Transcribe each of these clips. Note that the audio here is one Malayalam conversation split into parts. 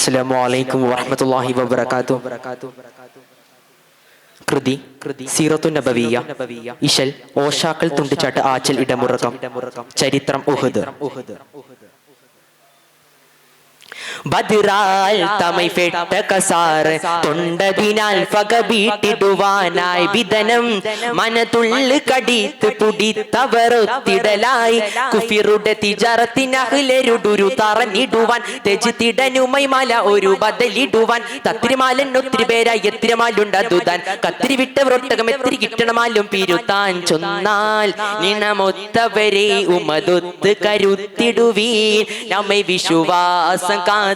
അസ്സലാമു അലൈക്കും വറഹ്മത്തുള്ളാഹി വബറകാതുഹു. കൃതി സീറത്തു നബവിയ്യ, ഇശൽ ഓഷാക്കൽ തുണ്ടിച്ചാട്ട് ആച്ചൽ ഇടമുറക്കം, ചരിത്രം ഉഹദ്. ബദ്റാൽ തമൈഫെട്ട കസാർ തൊണ്ടതിനാൽ ഫകബീട്ടിടുവാനായി വിധനം മനതുള്ളു കടിത്ത് പുടിത്തവറൊത്തിടലായി കുഫിറുടെ തിജറത്തിനഹ്ലരുടൊരു തറഞ്ഞിടുവാൻ തെജിത്തിടനുമൈ മല ഒരു ബദലിടുവാൻ തത്തിരിമാലൻ ഒത്തിരി പേരായി എത്തിരമാലുണ്ടതുതാൻ കത്തിരി വിട്ടവരൊട്ടകം എത്തിരി കിട്ടണമാലും പിരുത്താൻ ചൊന്നാൽ നിണമൊത്തവരെ ഉമതൊത്ത് കരുത്തിടുവീൻ നമ്മെ വിശ്വാസം കാത്തിടുവീൻ.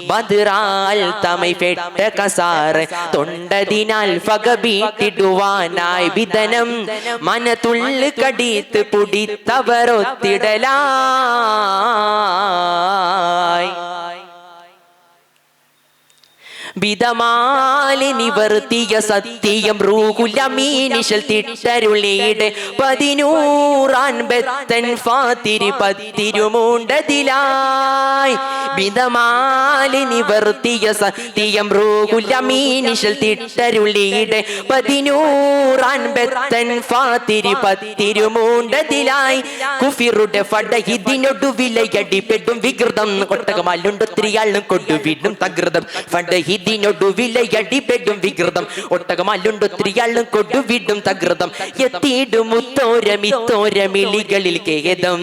ബദ്റാൽ തമൈഫെട്ട കസാർ തൊണ്ടതിനാൽ ഫകബീട്ടിടുവാനായി വിധനം മനതുള്ളു കടിത്ത് പുടിത്തവറൊത്തിടലായി വിധമാലി നിവർത്തിയ സത്യം റൂഹുലമീനിശൽ തിട്ടരുളീടെ 11 ബെത്തൻ ഫാത്തിരി പത്തിരുമൂണ്ടതിലായി വിധമാലി നിവർത്തിയ സത്യം റൂഹുലമീനിശൽ തിട്ടരുളീടെ 11 ബെത്തൻ ഫാത്തിരി പത്തിരുമൂണ്ടതിലായി കുഫിറുടെ ഫടഹിദിനൊടു വിലയടിപ്പെടും വികൃതം ഒട്ടകമാലുണ്ടൊത്തിരിയാളും കൊടുവിടും തകൃതം ഫടഹിദിനൊടു വിലയടിപ്പെടും വികൃതം ഒട്ടകമാലുണ്ടൊത്തിരിയാളും കൊടുവിടും തകൃതം എത്തിയിടും മുത്തോരമിത്തോരമിളികളിൽ കേദം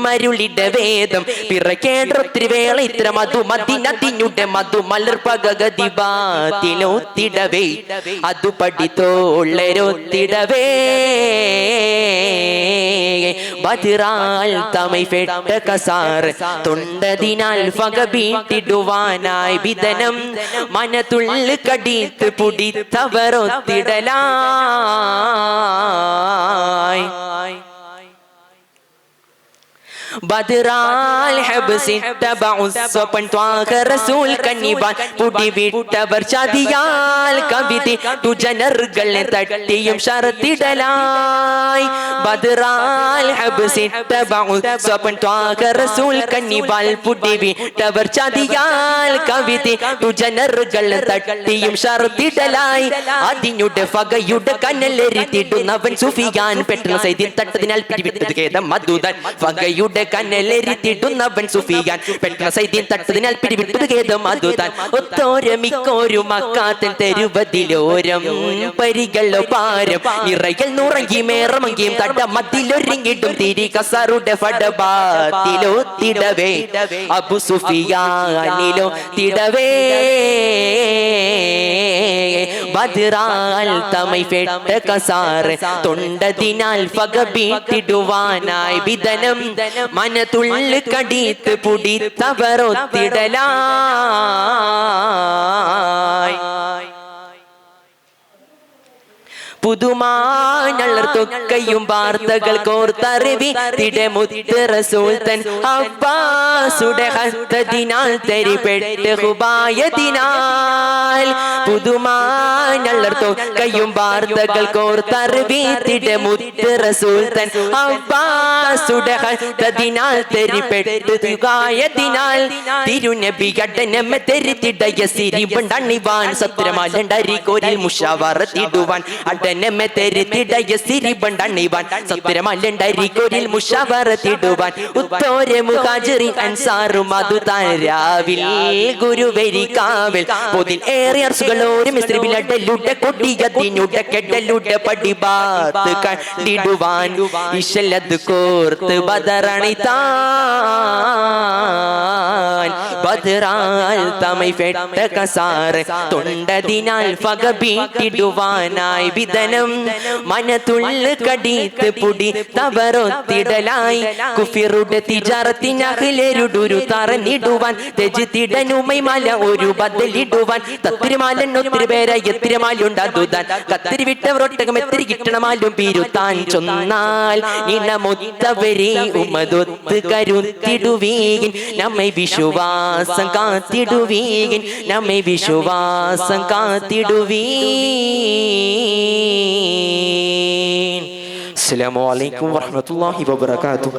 മരുളിട വേദം പിറക്കേണ്ടൊത്തിരി വേള ഇത്ര മധു മതിനതിഞ്ഞുടെ മധു മലർപ്പകതിബാത്തിലൊത്തിടവേ അതു പഠിത്തോളരൊത്തിടവേ ബദ്റാൽ തമൈഫെട്ട കസാർ തൊണ്ടതിനാൽ ഫകബീട്ടിടുവാനായി വിധനം മനതുള്ളു കടിത്ത് പുടിത്തവറൊത്തിടലായി ബദ്റാൽ ഹബ്സിട്ട ബഉസ്സപൻ ത്വാഖ റസൂൽ കന്നിവാൻ പുടിവിട്ടവർ ചതിയാൽ കവിതി തുജനറുകളെ തട്ടിയും ഷർത്തിടലായി ബദ്റാൽ ഹബ്സിട്ട ബഉസ്സപൻ ത്വാഖ റസൂൽ കന്നിവാൻ പുടിവിട്ടവർ ചതിയാൽ കവിതി തുജനറുകളെ തട്ടിയും ഷർത്തിടലായി അതിനുടെ ഫകയുടെ കനലെരിത്തിടുന്നവൻ സുഫിയാൻ പെട്ടെന്ന് സൈദിൻ തട്ടതിനാൽ പിടിവിട്ടത് ഖേദം മധുദൻ ഫകയുടെ കനലെരിത്തിടുന്നവൻ സുഫിയാൻ പെട്ടെന്ന് സൈദ്യം തട്ടതിനാൽ പിടിവിട്ടത് ഖേദം മധുതാൻ ഒത്തോരമിക്കോരു മക്കാത്തൻ തെരുവതിലോരം പരികളോ പാരം നിറയൽ നുറങ്ങി മേറമങ്കിയും തട മതിലൊരുങ്ങിടും തിരി കസറുടെ ഫടബാത്തിലോ തിടവേ അബു സുഫിയാനിലോ തിടവേ ബദ്റാൽ തമൈഫെട്ട കസാർ തൊണ്ടതിനാൽ ഫകബീട്ടിടുവാനായി വിധനം മനതുള്ളു കടിത്ത് പുടിത്തവറൊത്തിടലായി പുതുമാനളർത്തൊക്കെയും വാർത്തകൾ കോർത്തറിവി തിടമുത്ത് റസൂൽ തൻ അബ്ബാസുടെ ഹസ്തതിനാൽ തരിപ്പെട്ട് ഹുബായതിനാൽ പുതുമാനളർത്തൊക്കെയും വാർത്തകൾ കോർത്തറിവി തിടമുത്ത് റസൂൽ തൻ അബ്ബാസുടെ ഹസ്തതിനാൽ തരിപ്പെട്ട് ഹുബായതിനാൽ തിരുനബി അടനമെ തെരിത്തിടയ സിരിബണ്ടണിവാൻ സത്രമാലണ്ടരി കോരിൽ മുഷാവറത്തിടുവാൻ അടനമെ തെരിത്തിടയ സിരിബണ്ടണിവാൻ സത്രമാലണ്ടരി കോരിൽ മുഷാവറത്തിടുവാൻ ഉത്തോര മുഹാജിറി അൻസാറും മധുതാൻ രാവിൽ ഗുരുവരി കാവൽ പൊതിൽ ഏറെ അർസുകളോരും മിസ്രിബിലടലുടെ കൊടിയതിനുടെ കെടലുടെ പടിബാത്ത് കണ്ടിടുവാൻ ഇശലത് കോർത്ത് ബദറണിതാൻ ബദ്റാൽ തമൈഫെട്ട കസാർ തൊണ്ടതിനാൽ ഫകബീട്ടിടുവാനായി വിധനം മനതുള്ളു കടിത്ത് പുടിത്തവറൊത്തിടലായി കുഫിറുടെ തിജറത്തിനഹ്ലരുടൊരു തറഞ്ഞിടുവാൻ തെജിത്തിടനുമൈ മല ഒരു ബദലിടുവാൻ തത്തിരിമാലൻ ഒത്തിരി പേരായി എത്തിരമാലുണ്ടതുതാൻ കത്തിരി വിട്ടവരൊട്ടകം എത്തിരി കിട്ടണമാലും പിരുത്താൻ ചൊന്നാൽ നിണമൊത്തവരെ ഉമതൊത്ത് കരുത്തിടുവീൻ നമ്മെ വിശ്വാസം കാത്തിടുവീൻ നമ്മെ വിശ്വാസം കാത്തിടുവീൻ. അസ്സലാമു അലൈക്കും വറഹ്മത്തുള്ളാഹി വബറകാതുഹു.